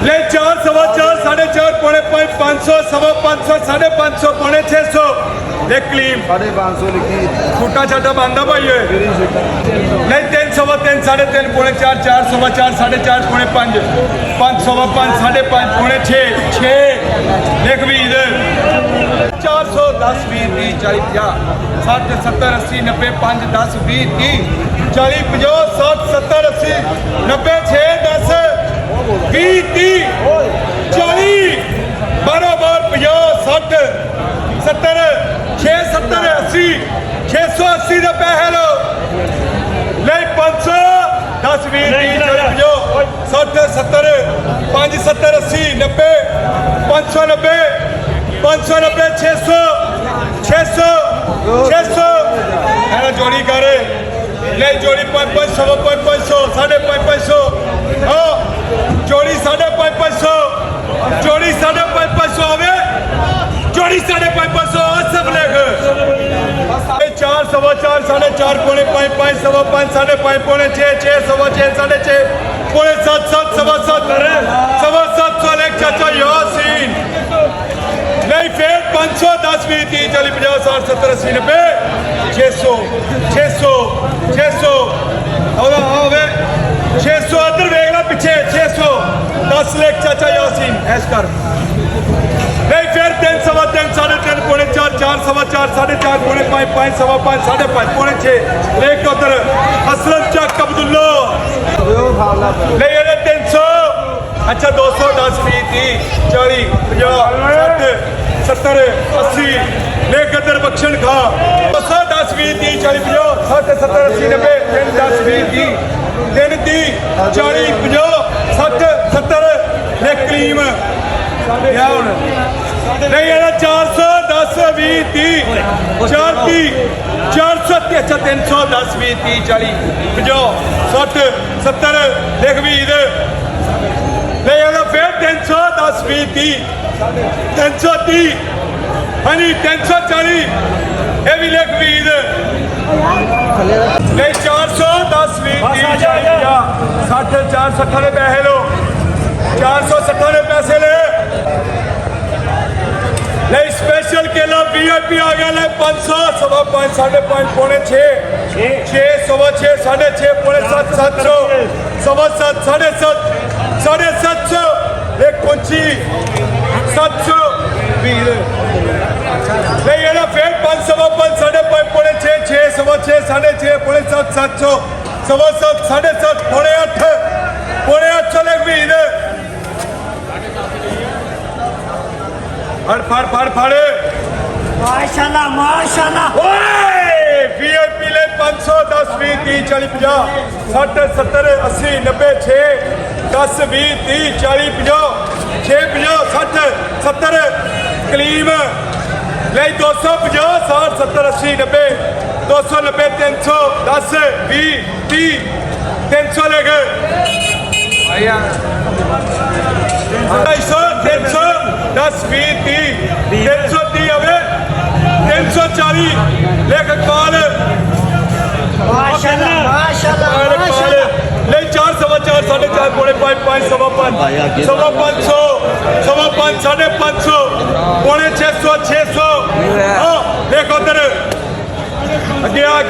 ले 4 सवा 4 साढ़े 4 पौने 5 500 सवा 500 साढ़े 500 पौने 600 ले क्लीम 550 लिखी छोटा छाटा बांधा भाई नहीं 3 सवा 3 साढ़े 3 पौने 4 4 सवा 4 साढ़े 4 पौने 5 5 सवा 5 साढ़े 5 पौने 6 6 देख भी इधर 400 10 20 30 40 50 60 70 80 90 5 10 20 30 40 50 60 70 80 90 6 10 20 30 40 बराबर 50 60 70 6 70 80 680 ਦਾ ਪੈਸੇ ਲੈ 500 10 20 30 40 50 60 70 5 70 80 90 590 590 600 600 600 ਐਨਾ ਜੋੜੀ ਕਰ ਲੈ ਜੋੜੀ 500 500 550 ਹਾਂ जोड़ी 550 जोड़ी 550 आवे जोड़ी 550 सब लेख 4 सवा 4 साढ़े 4 पौने 5 5 सवा 5 साढ़े 5 पौने 6 6 सवा 6 साढ़े 6 पौने 7 7 सवा 7 सवा 700 लेख चाचा यासीन नहीं फिर 500 10 20 30 40 50 60 70 80 90 600 600 600 आवे 600 अदर वेख ला पिछे 600 10 लेख चाचा यासीन ऐश कर नहीं फिर 3 सवा 3 साढ़े 3 पौने 4 4 सवा 4 साढ़े 4 पौने 5 5 सवा 5 साढ़े 5 पौने 6 लेख उधर हसरत चक अब्दुल्ला नहीं ये 300 अच्छा 200 10 20 30 40 50 60 70 80 लेख उधर बख्शन खा 200 10 20 30 40 50 60 70 80 90 10 20 30 3 30 40 50 60 70 ले क्लीम क्या होना नहीं ये 400 10 20 30 40 400 अच्छा 300 10 20 30 40 50 60 70 देख भी इधर नहीं ये फिर 300 10 20 30 330 हाँ जी 340 ये भी लेख भी इधर नहीं 400 10 20 30 40 60 460 ਦੇ ਪੈਸੇ ਲੋ 460 ਦੇ ਪੈਸੇ ਲੈ ਨਹੀਂ ਸਪੈਸ਼ਲ ਕੇਲਾ ਵੀਆਈਪੀ ਆ ਗਿਆ ਲੈ 500 ਸਵਾ 5 5.5 ਪੌਣੇ 6 6 ਸਵਾ 6 6.5 ਪੌਣੇ 7 700 ਸਵਾ 7 7.5 750 ਇੱਕ ਪੁੰਚੀ 700 ਵੀਰ नहीं ये फिर 5 सवा 5 5.5 पौने 6 6 सवा 6 6.5 पौने 7 700 सवा 7 7.5 पौने 8 लेख भी इधर फड़ माशाल्लाह माशाल्लाह ओए वीआईपी ले 500 10 20 30 40 50 60 70 80 90 6 10 20 30 40 50 6 50 60 70 क्लीम ले 250 60 70 80 90 290 300 10 20 30 300 ले गए 250 300 10 20 30 330 अवे 340 ले कॉल माशाल्लाह माशाल्लाह ले 4 सवा 4 4.5 पौने 5 5 सवा 5 सवा 500 सवा 5 550 पौने 600 600 देखो उधर आगे आगे